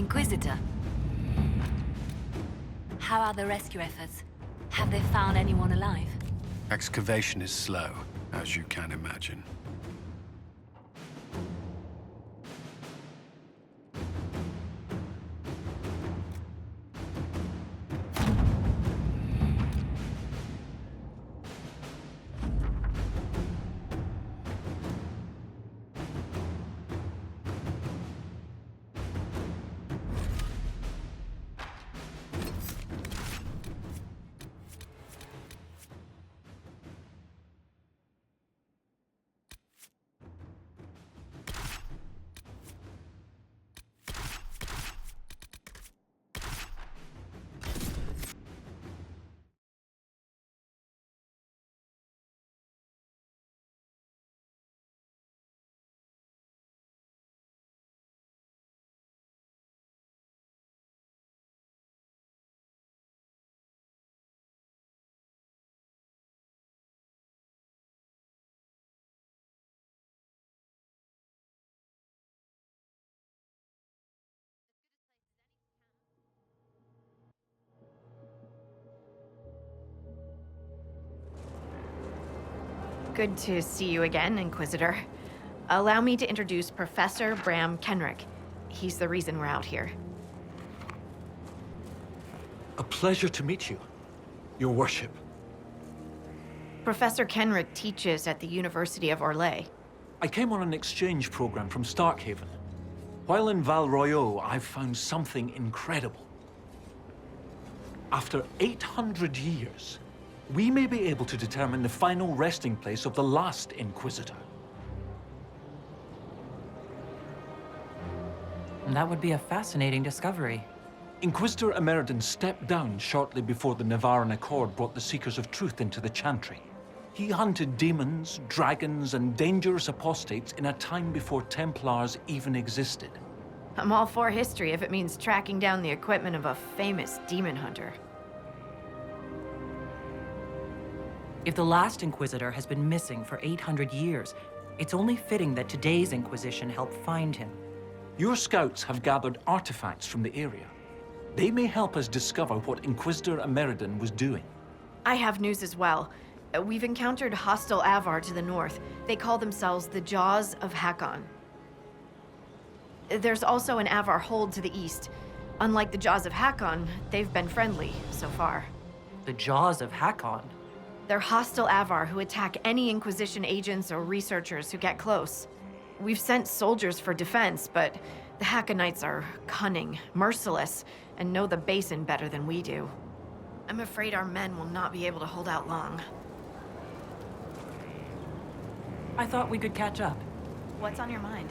Inquisitor. How are the rescue efforts? Have they found anyone alive? Excavation is slow, as you can imagine. Good to see you again, Inquisitor. Allow me to introduce Professor Bram Kenrick. He's the reason we're out here. A pleasure to meet you, Your Worship. Professor Kenrick teaches at the University of Orlais. I came on an exchange program from Starkhaven. While in Val Royeaux, I've found something incredible. After 800 years, we may be able to determine the final resting place of the last Inquisitor. That would be a fascinating discovery. Inquisitor Emeridon stepped down shortly before the Nevarran Accord brought the Seekers of Truth into the Chantry. He hunted demons, dragons, and dangerous apostates in a time before Templars even existed. I'm all for history if it means tracking down the equipment of a famous demon hunter. If the last Inquisitor has been missing for 800 years, it's only fitting that today's Inquisition help find him. Your scouts have gathered artifacts from the area. They may help us discover what Inquisitor Emeridon was doing. I have news as well. We've encountered hostile Avar to the north. They call themselves the Jaws of Hakon. There's also an Avar hold to the east. Unlike the Jaws of Hakon, they've been friendly so far. The Jaws of Hakon? They're hostile Avar who attack any Inquisition agents or researchers who get close. We've sent soldiers for defense, but the Hakonites are cunning, merciless, and know the basin better than we do. I'm afraid our men will not be able to hold out long. I thought we could catch up. What's on your mind?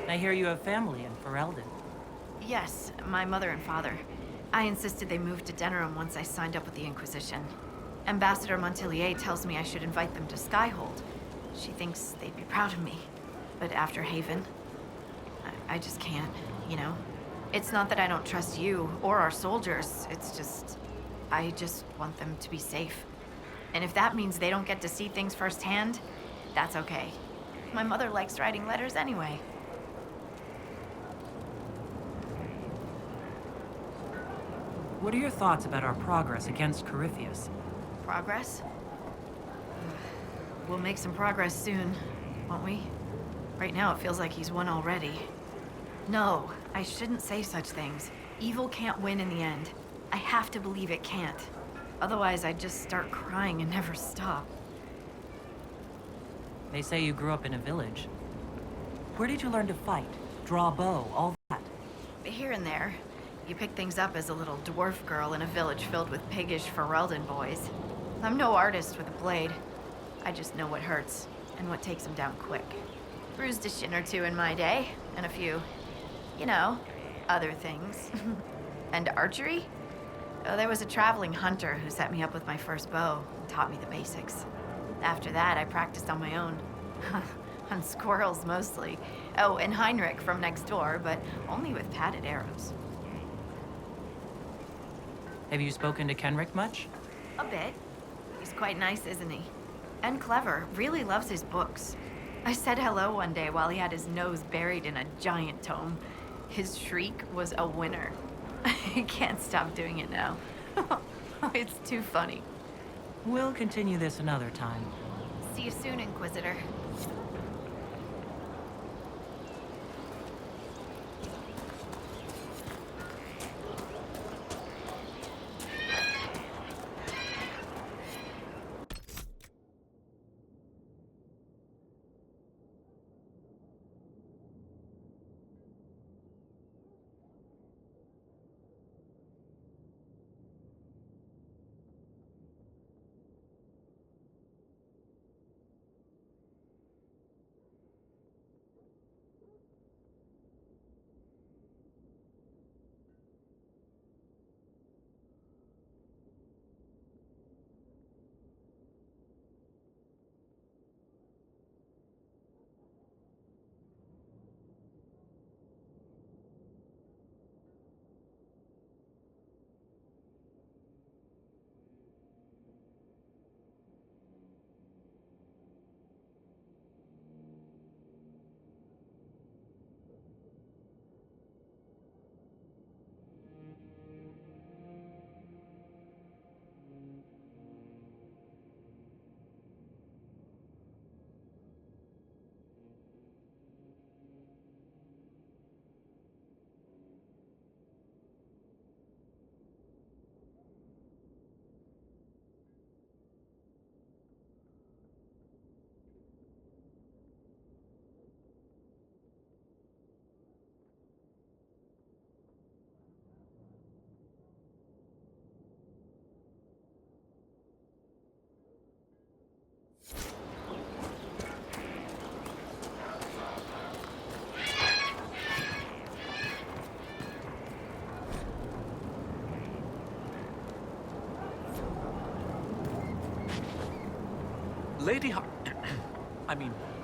I hear you have family in Ferelden. Yes, my mother and father. I insisted they moved to Denerim once I signed up with the Inquisition. Ambassador Montillier tells me I should invite them to Skyhold. She thinks they'd be proud of me. But after Haven, I just can't, you know? It's not that I don't trust you or our soldiers, it's just... I just want them to be safe. And if that means they don't get to see things firsthand, that's okay. My mother likes writing letters anyway. What are your thoughts about our progress against Corypheus? Progress? We'll make some progress soon, won't we? Right now it feels like he's won already. No, I shouldn't say such things. Evil can't win in the end. I have to believe it can't. Otherwise I'd just start crying and never stop. They say you grew up in a village. Where did you learn to fight, draw a bow, all that? Here and there. You pick things up as a little dwarf girl in a village filled with piggish Ferelden boys. I'm no artist with a blade. I just know what hurts, and what takes them down quick. Bruised a shin or two in my day, and a few, you know, other things. And archery? Oh, there was a traveling hunter who set me up with my first bow and taught me the basics. After that, I practiced on my own. On squirrels, mostly. Oh, and Heinrich from next door, but only with padded arrows. Have you spoken to Kenrick much? A bit. He's quite nice, isn't he? And clever. Really loves his books. I said hello one day while he had his nose buried in a giant tome. His shriek was a winner. I can't stop doing it now. It's too funny. We'll continue this another time. See you soon, Inquisitor.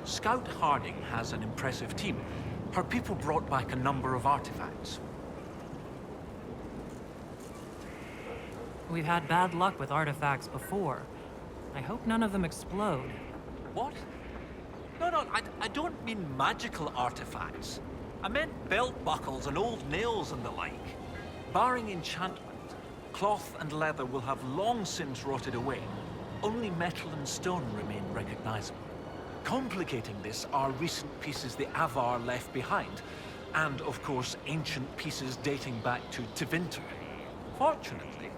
Scout Harding has an impressive team. Her people brought back a number of artifacts. We've had bad luck with artifacts before. I hope none of them explode. What? No, I don't mean magical artifacts. I meant belt buckles and old nails and the like. Barring enchantment, cloth and leather will have long since rotted away. Only metal and stone remain recognizable. Complicating this are recent pieces the Avar left behind, and of course ancient pieces dating back to Tevinter. Fortunately,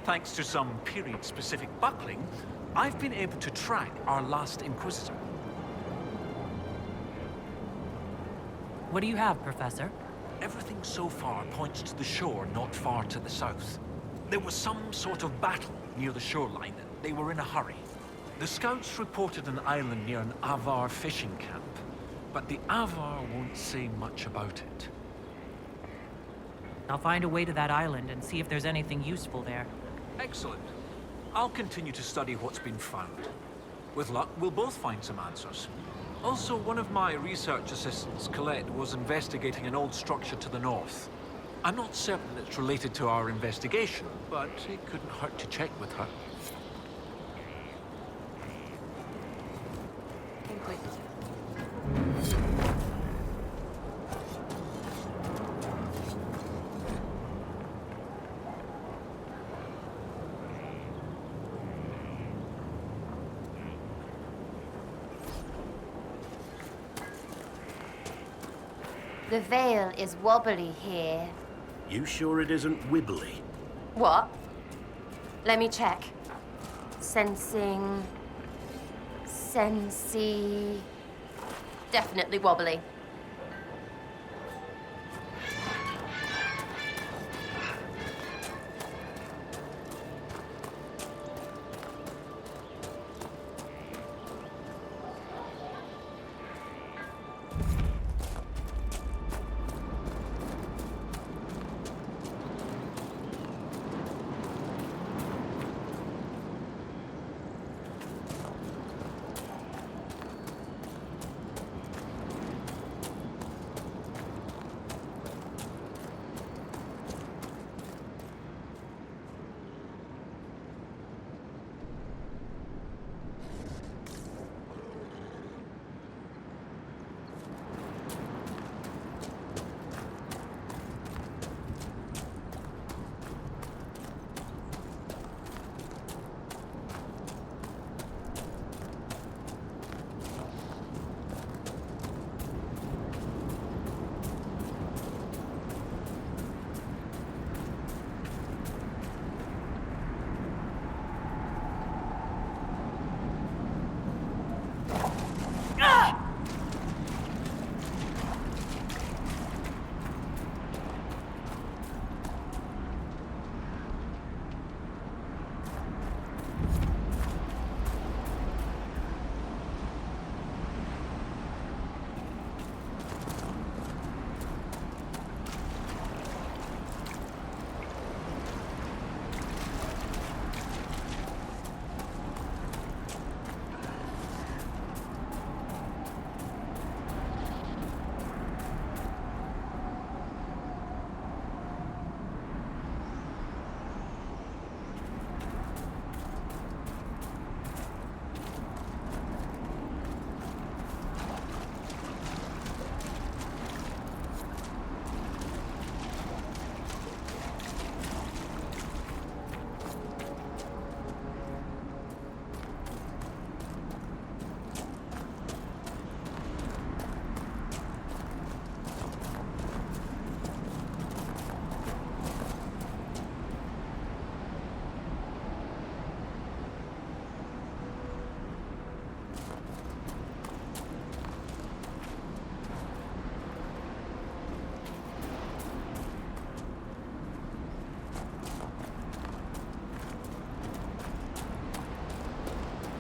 thanks to some period-specific buckling, I've been able to track our last Inquisitor. What do you have, Professor? Everything so far points to the shore not far to the south. There was some sort of battle near the shoreline, and they were in a hurry. The scouts reported an island near an Avar fishing camp, but the Avar won't say much about it. I'll find a way to that island and see if there's anything useful there. Excellent. I'll continue to study what's been found. With luck, we'll both find some answers. Also, one of my research assistants, Colette, was investigating an old structure to the north. I'm not certain it's related to our investigation, but it couldn't hurt to check with her. The veil is wobbly here. You sure it isn't wibbly? What? Let me check. Sensing... Sensey... Definitely wobbly.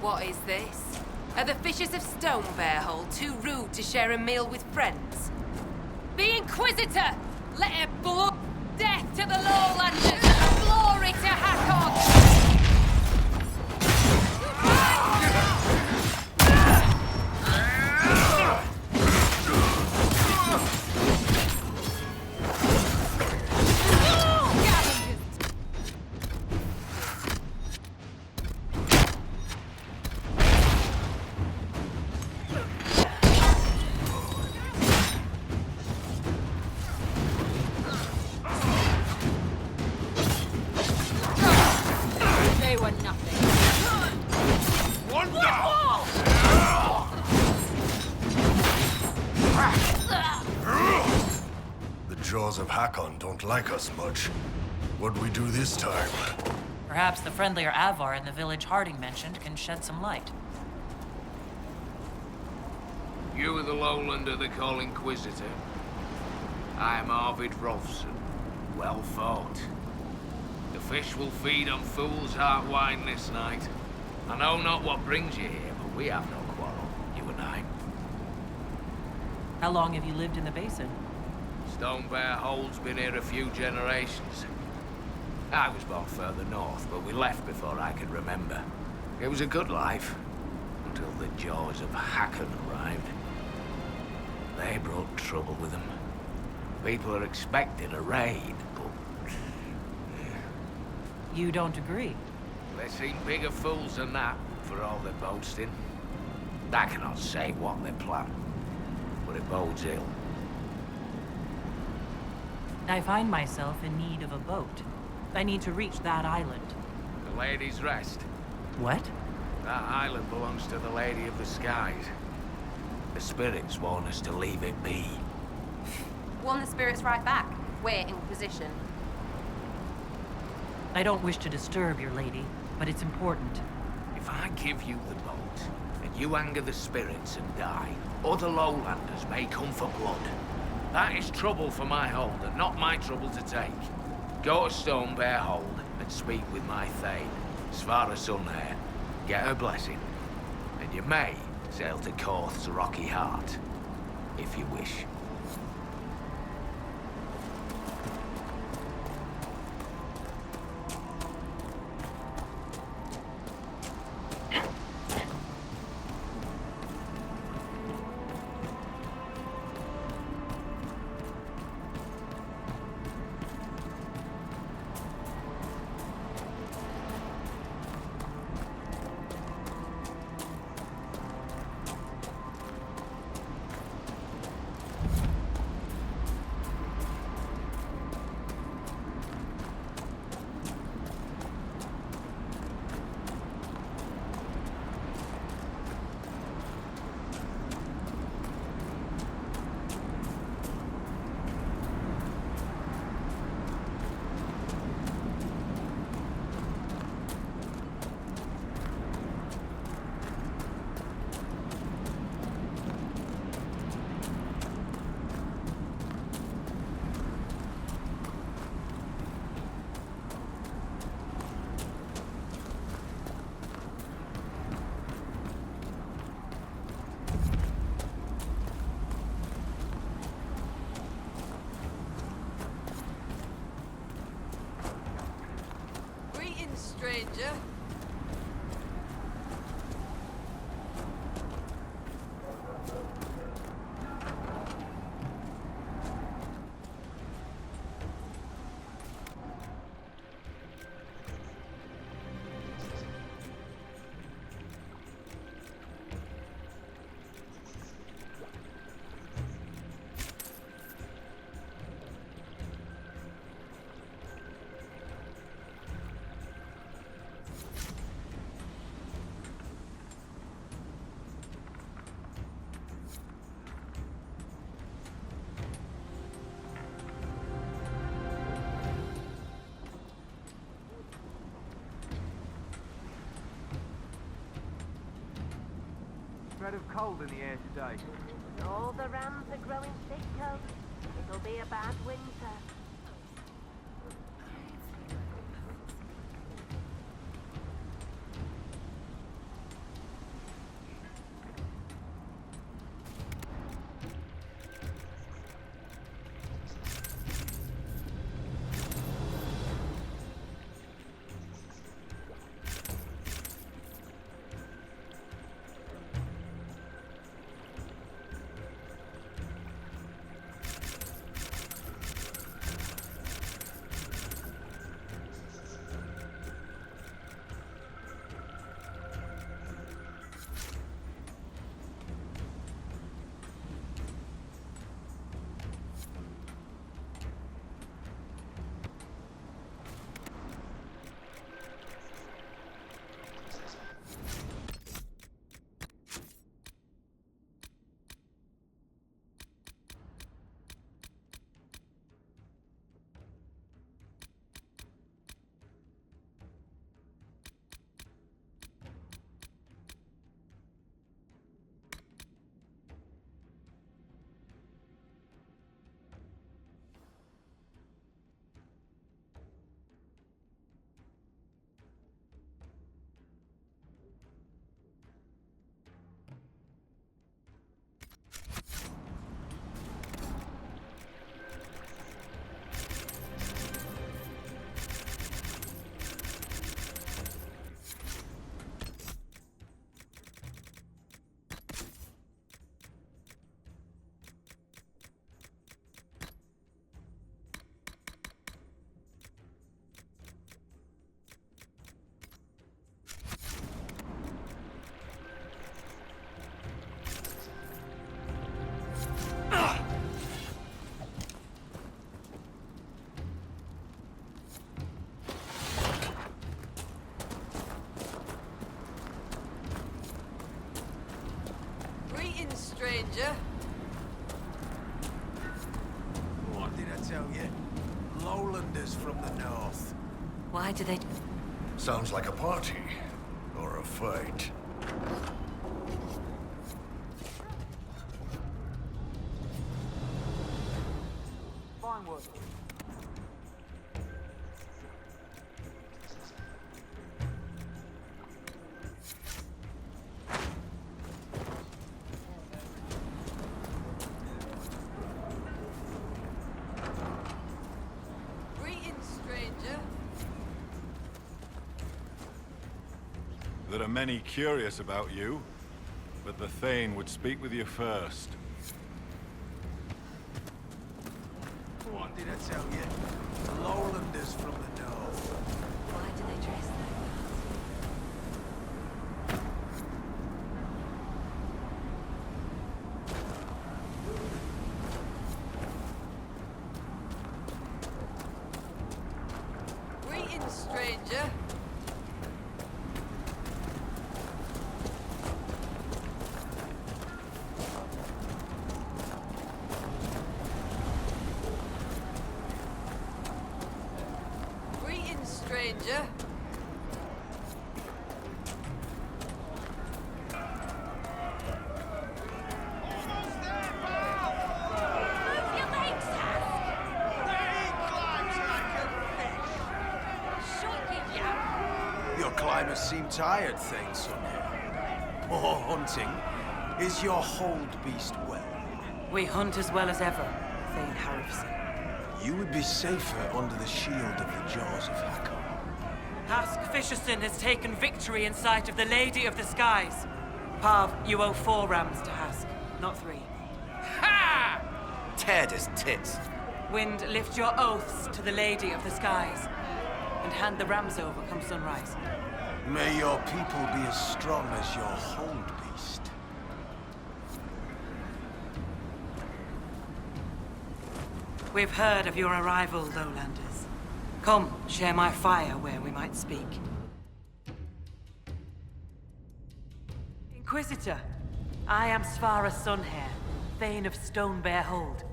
What is this? Are the Fishers of Stonebearhold too rude to share a meal with friends? The Inquisitor! Let it blow! Death to the Lowlanders! Glory to Hakon! They were nothing. The jaws of Hakon don't like us much. What'd we do this time? Perhaps the friendlier Avar in the village Harding mentioned can shed some light. You are the Lowlander they call Inquisitor. I am Arvid Rolfson. Well fought. The fish will feed on fool's heart wine this night. I know not what brings you here, but we have no quarrel, you and I. How long have you lived in the basin? Stonebearhold's been here a few generations. I was born further north, but we left before I could remember. It was a good life, until the jaws of Hakon arrived. They brought trouble with them. People are expecting a raid, but... You don't agree? They seem bigger fools than that, for all their boasting. I cannot say what they plan, but it bodes ill. I find myself in need of a boat. I need to reach that island. The Lady's Rest. What? That island belongs to the Lady of the Skies. The spirits warn us to leave it be. Warn the spirits right back. We're Inquisition. I don't wish to disturb your lady, but it's important. If I give you the boat, and you anger the spirits and die, other Lowlanders may come for blood. That is trouble for my hold, and not my trouble to take. Go to Stonebearhold and speak with my Thane, Svara Sunhair. Get her blessing, and you may sail to Korth's rocky heart, if you wish. Stranger. Threat of cold in the air today. All the rams are growing thick, Coat. It'll be a bad winter. stranger. What did I tell you? Lowlanders from the north. Why do they... Sounds like a party. Or a fight. Fine work. Greetings, stranger. There are many curious about you, but the Thane would speak with you first. What did I tell you? Lowlanders from the north. Why do they dress like Greetings, stranger. Greetings, stranger. Your climbers seem tired, Thane Sunhair. More hunting. Is your hold beast well? We hunt as well as ever, Thane Harrison. You would be safer under the shield of the jaws of Hakon. Hask Fisherson has taken victory in sight of the Lady of the Skies. Pav, you owe 4 rams to Hask, not 3. Ha! Teared his tits. Wind, lift your oaths to the Lady of the Skies, and hand the rams over come sunrise. May your people be as strong as your hold beast. We've heard of your arrival, Lowlanders. Come, share my fire where we might speak. Inquisitor, I am Svara Sunhair, Thane of Stonebear Hold.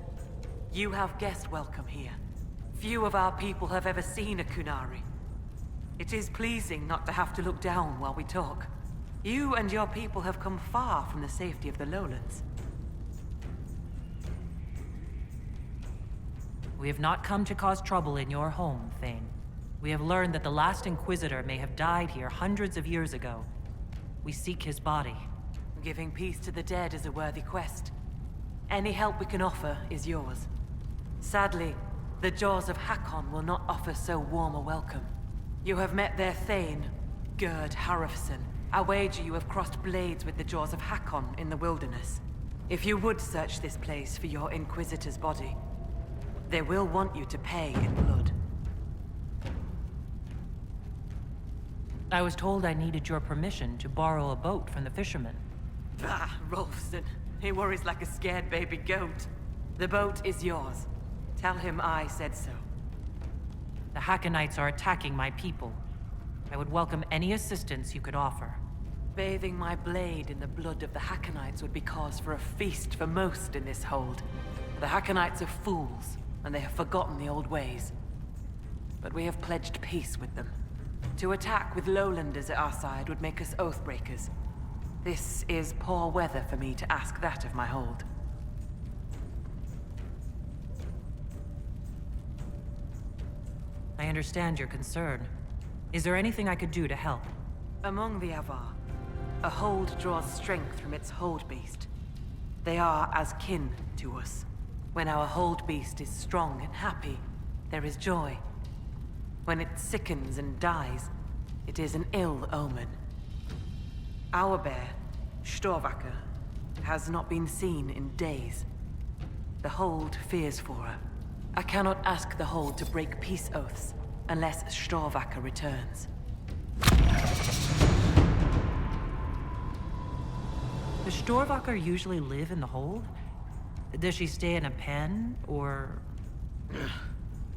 You have guest welcome here. Few of our people have ever seen a Kunari. It is pleasing not to have to look down while we talk. You and your people have come far from the safety of the lowlands. We have not come to cause trouble in your home, Thane. We have learned that the last Inquisitor may have died here hundreds of years ago. We seek his body. Giving peace to the dead is a worthy quest. Any help we can offer is yours. Sadly, the jaws of Hakon will not offer so warm a welcome. You have met their Thane, Gerd Harrison. I wager you have crossed blades with the jaws of Hakon in the wilderness. If you would search this place for your Inquisitor's body, they will want you to pay in blood. I was told I needed your permission to borrow a boat from the fishermen. Ah, Rolfson. He worries like a scared baby goat. The boat is yours. Tell him I said so. The Hakkonites are attacking my people. I would welcome any assistance you could offer. Bathing my blade in the blood of the Hakkonites would be cause for a feast for most in this hold. The Hakkonites are fools, and they have forgotten the old ways. But we have pledged peace with them. To attack with lowlanders at our side would make us oathbreakers. This is poor weather for me to ask that of my hold. I understand your concern. Is there anything I could do to help? Among the Avar, a hold draws strength from its hold beast. They are as kin to us. When our hold beast is strong and happy, there is joy. When it sickens and dies, it is an ill omen. Our bear, Storvacker, has not been seen in days. The hold fears for her. I cannot ask the hold to break peace oaths unless Storvacker returns. Does Storvacker usually live in the hold? Does she stay in a pen, or...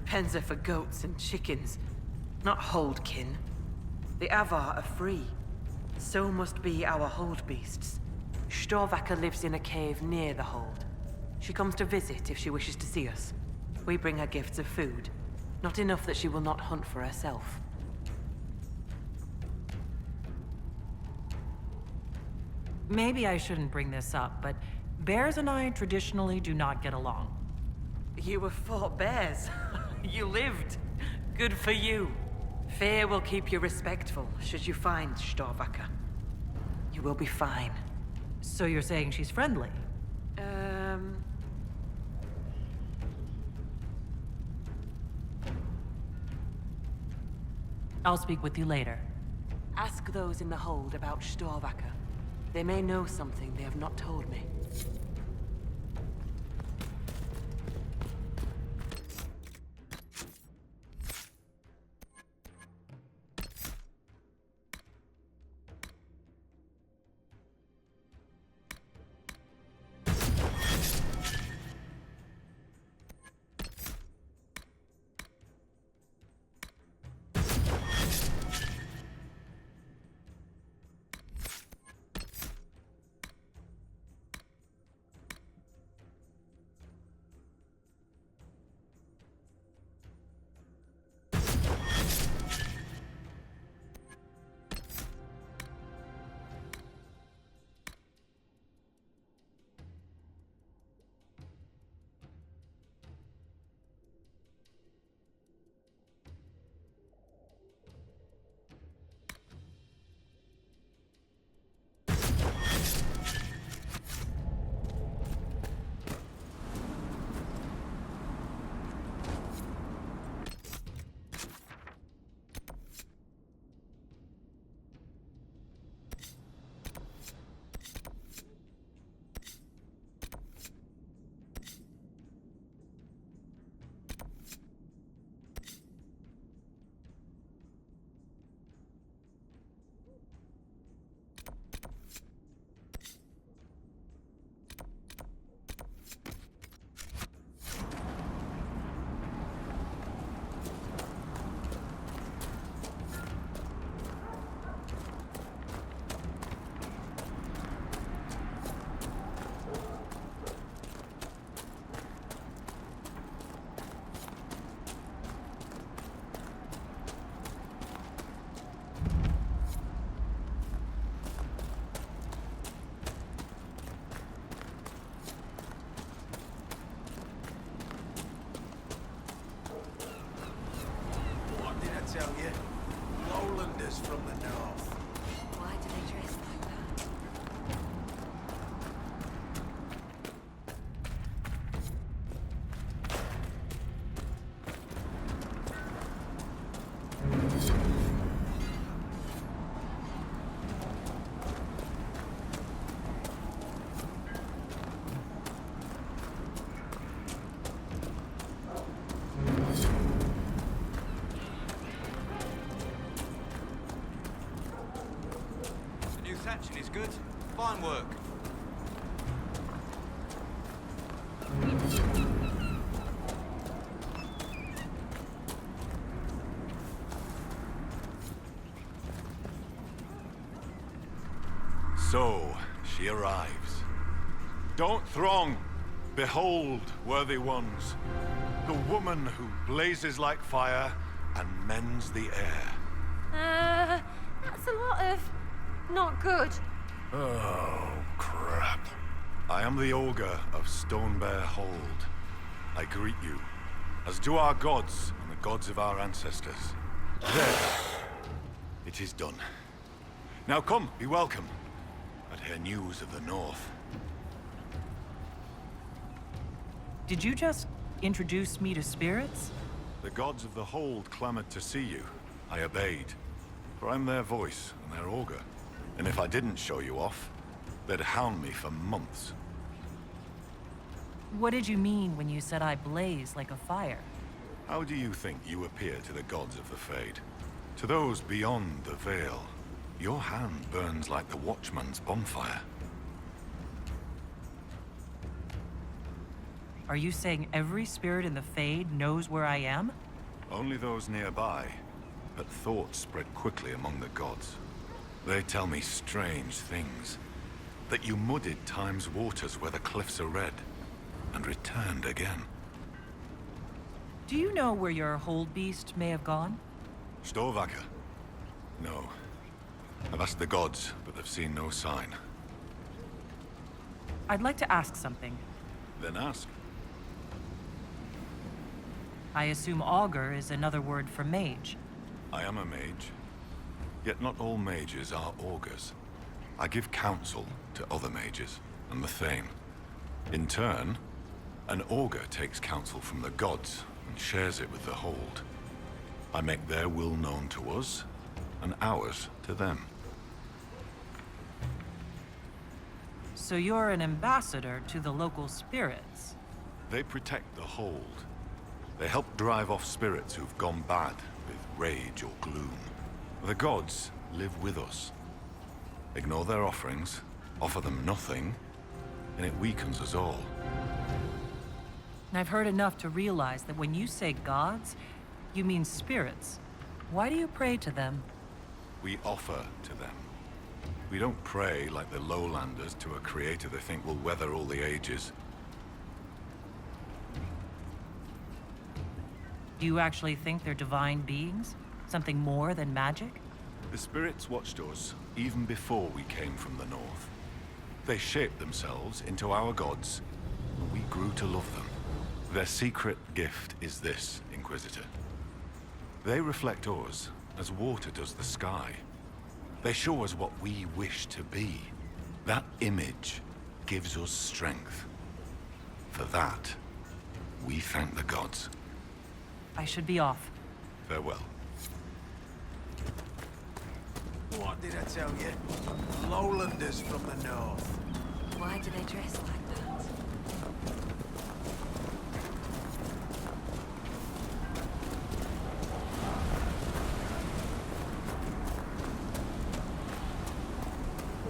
Pens are for goats and chickens, not holdkin. The Avar are free. So must be our hold beasts. Storvaka lives in a cave near the hold. She comes to visit if she wishes to see us. We bring her gifts of food. Not enough that she will not hunt for herself. Maybe I shouldn't bring this up, but bears and I traditionally do not get along. You have fought bears. You lived. Good for you. Fear will keep you respectful should you find Storvaka. You will be fine. So you're saying she's friendly? I'll speak with you later. Ask those in the hold about Storvaka. They may know something they have not told me. Tell you, lowlanders from the north. Why do they dress like that? Thatching is good. Fine work. So, she arrives. Don't throng. Behold, worthy ones, the woman who blazes like fire and mends the air. That's a lot of not good. Oh, crap. I am the Ogre of Stonebear Hold. I greet you, as do our gods and the gods of our ancestors. There. It is done. Now come, be welcome. I'd hear news of the north. Did you just introduce me to spirits? The gods of the Hold clamored to see you. I obeyed. For I'm their voice and their augur. And if I didn't show you off, they'd hound me for months. What did you mean when you said I blaze like a fire? How do you think you appear to the gods of the Fade? To those beyond the Veil, your hand burns like the Watchman's bonfire. Are you saying every spirit in the Fade knows where I am? Only those nearby, but thoughts spread quickly among the gods. They tell me strange things. that you mudded time's waters where the cliffs are red, and returned again. Do you know where your hold beast may have gone? Storvacker? No. I've asked the gods, but they've seen no sign. I'd like to ask something. Then ask. I assume augur is another word for mage. I am a mage. Yet not all mages are augurs. I give counsel to other mages, and the Thane. In turn, an augur takes counsel from the gods and shares it with the Hold. I make their will known to us, and ours to them. So you're an ambassador to the local spirits? They protect the Hold. They help drive off spirits who've gone bad with rage or gloom. The gods live with us. Ignore their offerings, offer them nothing, and it weakens us all. I've heard enough to realize that when you say gods, you mean spirits. Why do you pray to them? We offer to them. We don't pray like the lowlanders to a creator they think will weather all the ages. Do you actually think they're divine beings? Something more than magic? The spirits watched us even before we came from the north. They shaped themselves into our gods, and we grew to love them. Their secret gift is this, Inquisitor. They reflect us as water does the sky. They show us what we wish to be. That image gives us strength. For that, we thank the gods. I should be off. Farewell. What did I tell you? Lowlanders from the north. Why do they dress like that?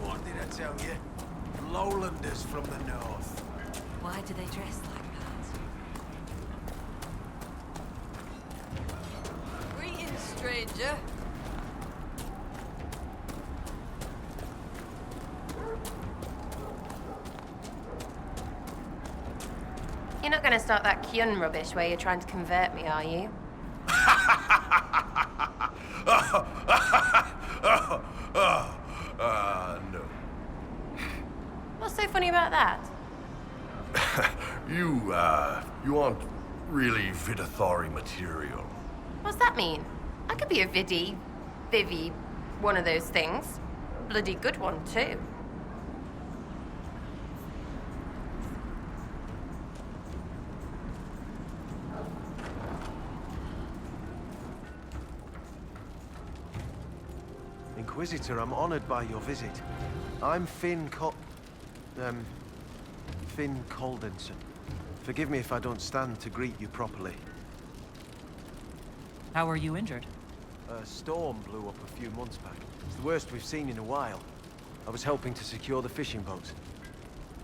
What did I tell you? Lowlanders from the north. Why do they dress like that? Greetings, stranger. You're not going to start that Kyun rubbish where you're trying to convert me, are you? No. What's so funny about that? You aren't really Vidithari material. What's that mean? I could be a Vivi, one of those things. Bloody good one, too. Inquisitor, I'm honored by your visit. I'm Finn Coldenson. Forgive me if I don't stand to greet you properly. How are you injured? A storm blew up a few months back. It's the worst we've seen in a while. I was helping to secure the fishing boats.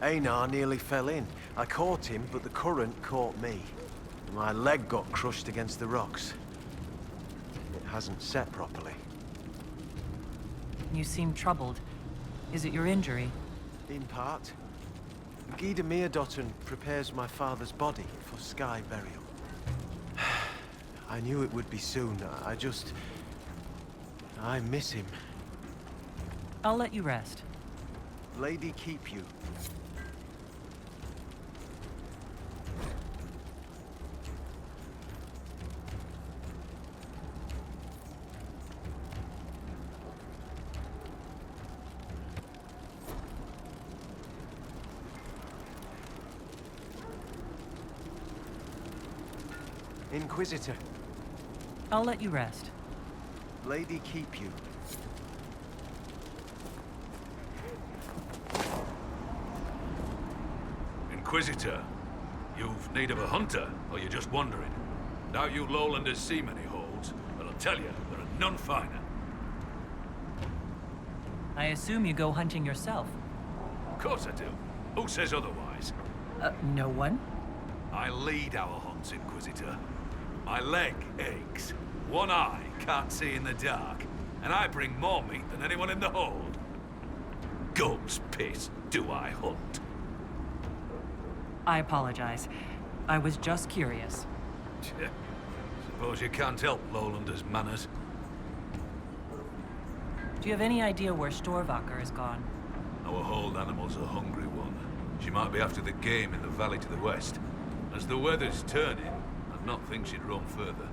Einar nearly fell in. I caught him, but the current caught me. My leg got crushed against the rocks. It hasn't set properly. You seem troubled. Is it your injury? In part. Gyda Meerdotten prepares my father's body for sky burial. I knew it would be soon. I miss him. I'll let you rest. Lady keep you. Inquisitor. I'll let you rest. Lady keep you. Inquisitor, you've need of a hunter, or you're just wandering? Doubt you lowlanders see many holds, but I'll tell you, there are none finer. I assume you go hunting yourself. Of course I do. Who says otherwise? No one? I lead our hunts, Inquisitor. My leg aches. One eye can't see in the dark. And I bring more meat than anyone in the hold. Gums piss. Do I hunt? I apologize. I was just curious. Suppose you can't help Lowlanders' manners. Do you have any idea where Storvaker has gone? Our hold animal's a hungry one. She might be after the game in the valley to the west. As the weather's turning, I'd not think she'd roam further.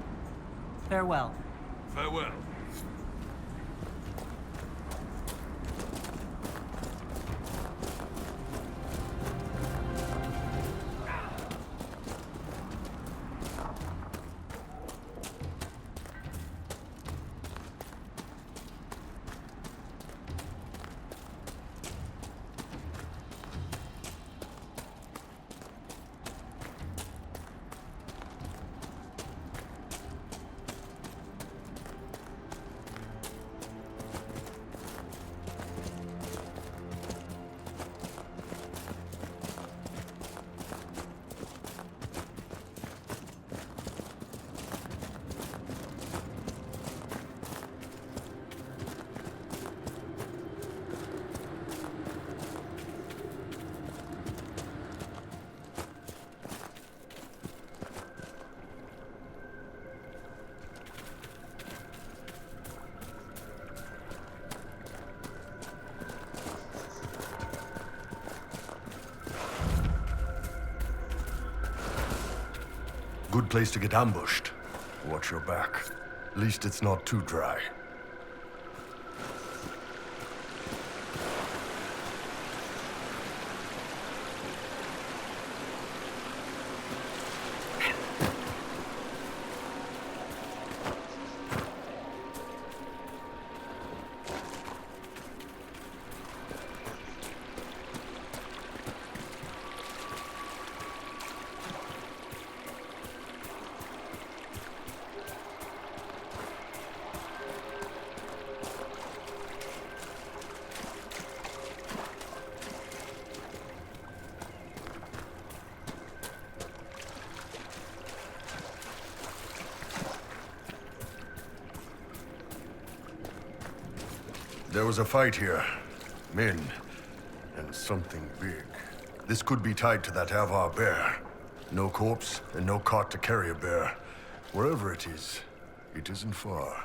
Farewell. Farewell. Good place to get ambushed. Watch your back. At least it's not too dry. There was a fight here. Men. And something big. This could be tied to that Avar bear. No corpse and no cart to carry a bear. Wherever it isn't far.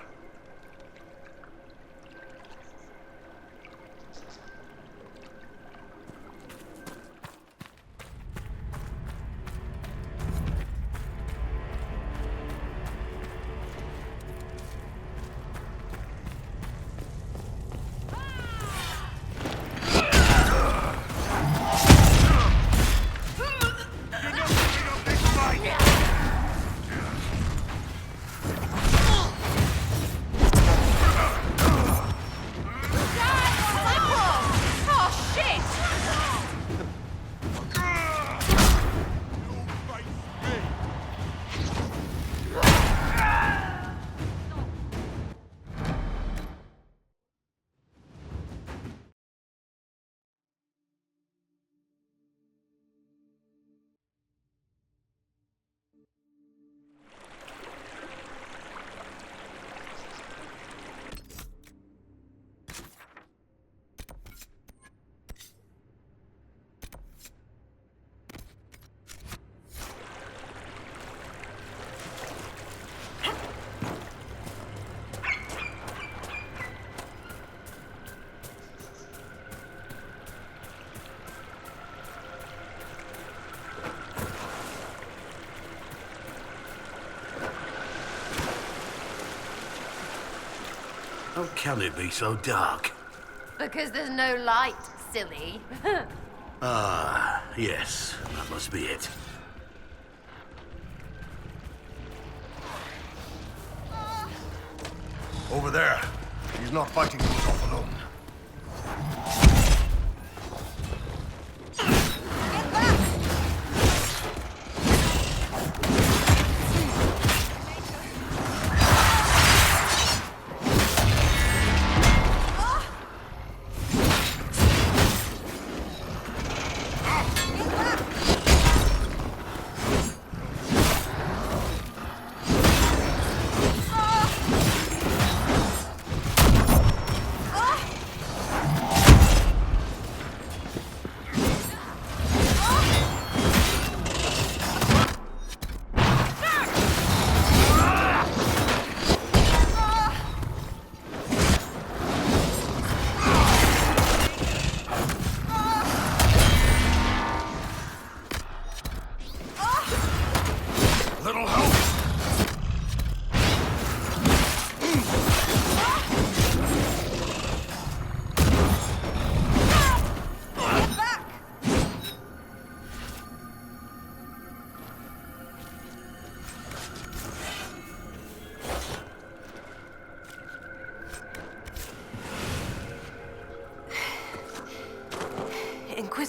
How can it be so dark? Because there's no light, silly. Ah, yes, that must be it. Over there. He's not fighting himself alone. Ah!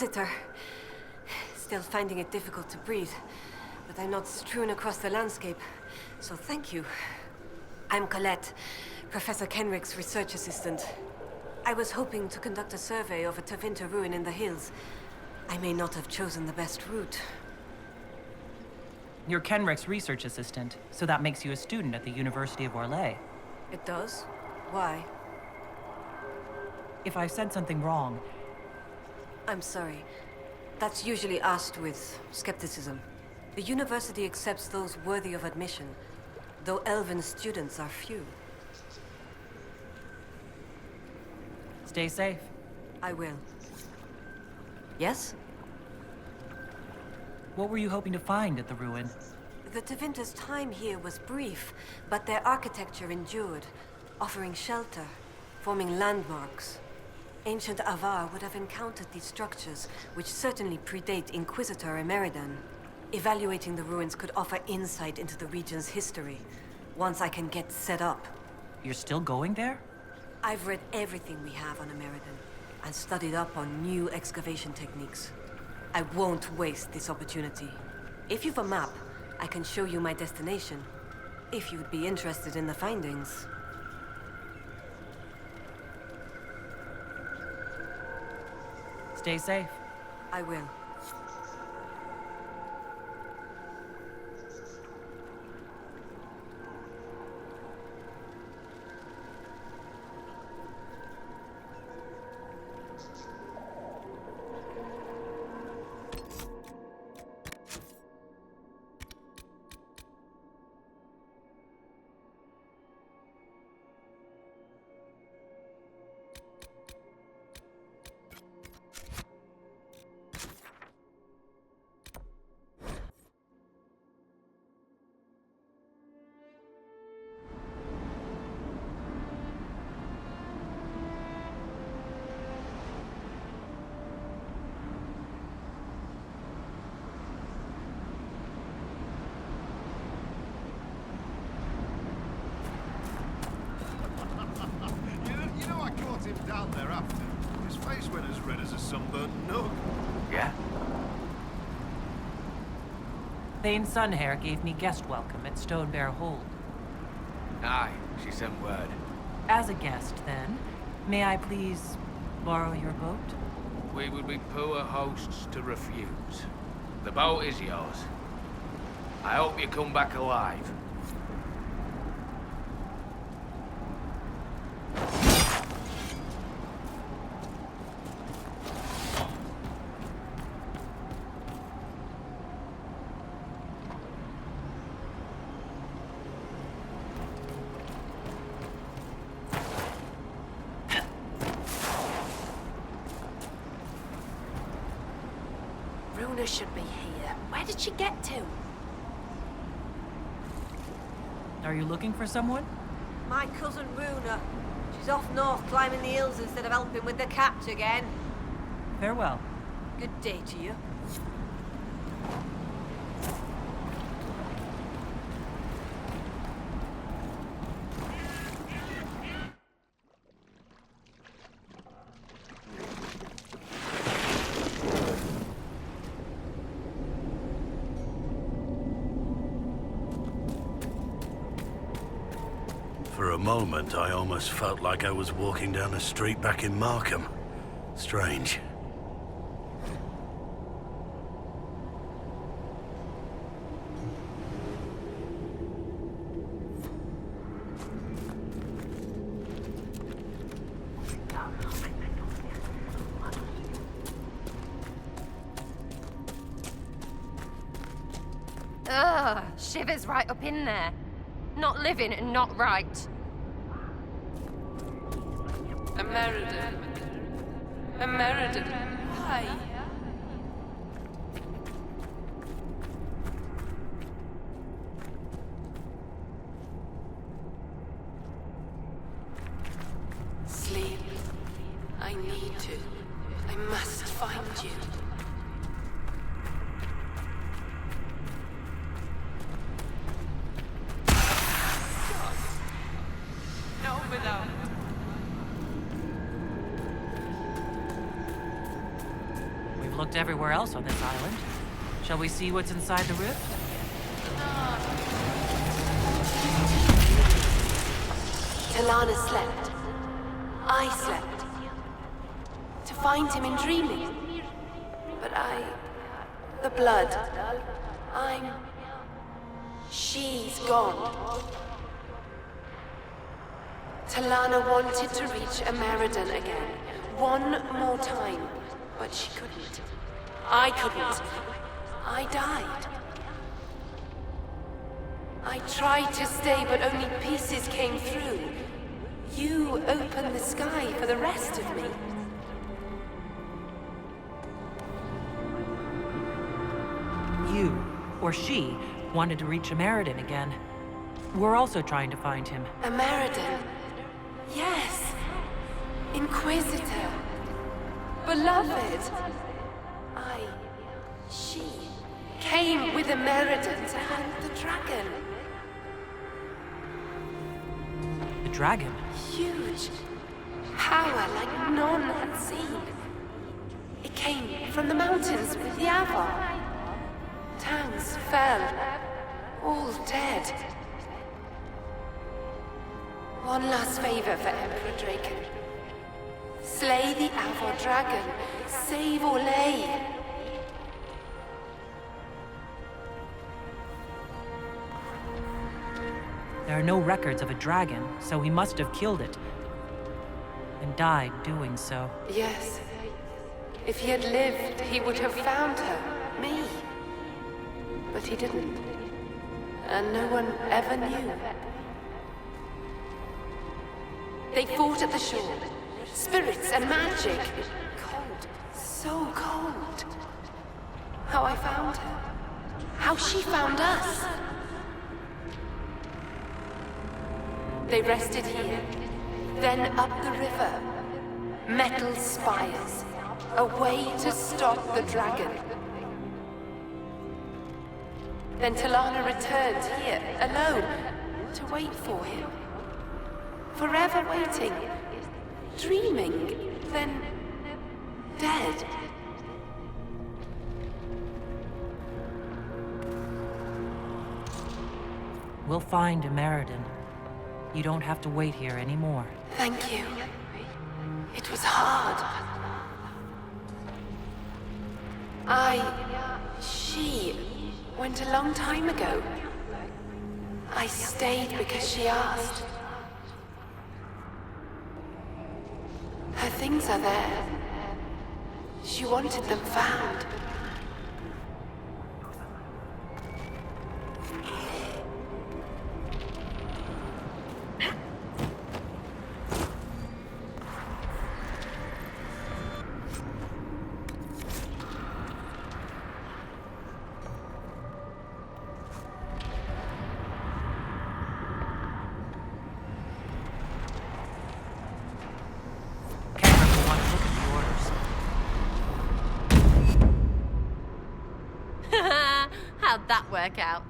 Inquisitor. Still finding it difficult to breathe, but I'm not strewn across the landscape, so thank you. I'm Colette, Professor Kenrick's research assistant. I was hoping to conduct a survey of a Tevinter ruin in the hills. I may not have chosen the best route. You're Kenrick's research assistant, so that makes you a student at the University of Orlais. It does? Why? If I said something wrong... I'm sorry. That's usually asked with skepticism. The university accepts those worthy of admission, though elven students are few. Stay safe. I will. Yes? What were you hoping to find at the ruin? The Tevinter's time here was brief, but their architecture endured, offering shelter, forming landmarks. Ancient Avar would have encountered these structures, which certainly predate Inquisitor Emeridan. Evaluating the ruins could offer insight into the region's history, once I can get set up. You're still going there? I've read everything we have on Emeridan, and studied up on new excavation techniques. I won't waste this opportunity. If you've a map, I can show you my destination, if you'd be interested in the findings. Stay safe. I will. Down there after. His face went as red as a sunburned nug. Yeah? Thane Sunhair gave me guest welcome at Stone Bear Hold. Aye, she sent word. As a guest, then, may I please borrow your boat? We would be poor hosts to refuse. The boat is yours. I hope you come back alive. Runa should be here. Where did she get to? Are you looking for someone? My cousin Runa. She's off north climbing the hills instead of helping with the catch again. Farewell. Good day to you. For a moment, I almost felt like I was walking down a street back in Markham. Strange. Ugh, shivers right up in there. Not living and not right. Emeridan. Hi. Sleep. I need to. I must find you. No, without. checked everywhere else on this island. Shall we see what's inside the rift? Talana slept. I slept. To find him in dreaming. But the blood. She's gone. Talana wanted to reach Ameridan again. One more time. But she couldn't. I couldn't. I died. I tried to stay, but only pieces came through. You opened the sky for the rest of me. You, or she, wanted to reach Ameridan again. We're also trying to find him. Ameridan? Yes. Inquisitor. Beloved. She came with Ameridan to hunt the dragon. The dragon? Huge. Power like none had seen. It came from the mountains with the Avar. Towns fell. All dead. One last favor for Emperor Draken. Slay the Avar dragon. Save Orlais. There are no records of a dragon, so he must have killed it. And died doing so. Yes. If he had lived, he would have found her. Me. But he didn't. And no one ever knew. They fought at the shore. Spirits and magic. Cold. So cold. How I found her. How she found us. They rested here, then up the river. Metal spires. A way to stop the dragon. Then Talana returned here, alone, to wait for him. Forever waiting. Dreaming, then dead. We'll find Ameridan. You don't have to wait here anymore. Thank you. It was hard. She went a long time ago. I stayed because she asked. Her things are there. She wanted them found. How'd that work out?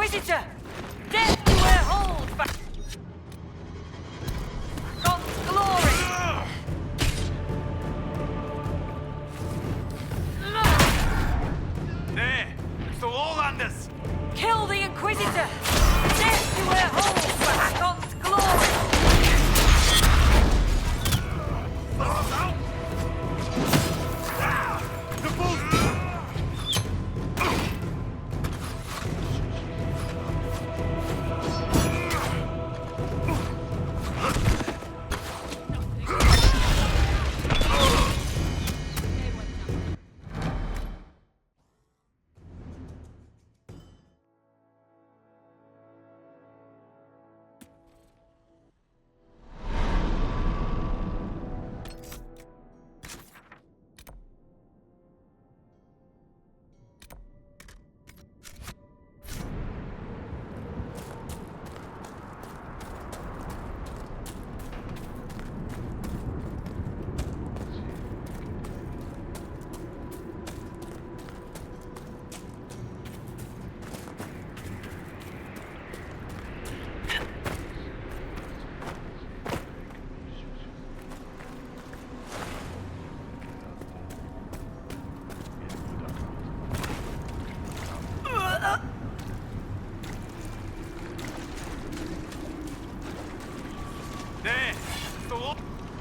Inquisitor! Death to her hold! Back God's glory! There! It's the Lowlanders! Kill the Inquisitor! Death to her hold! Back God's glory!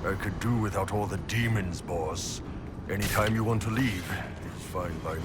I could do without all the demons, boss. Anytime you want to leave, it's fine by me.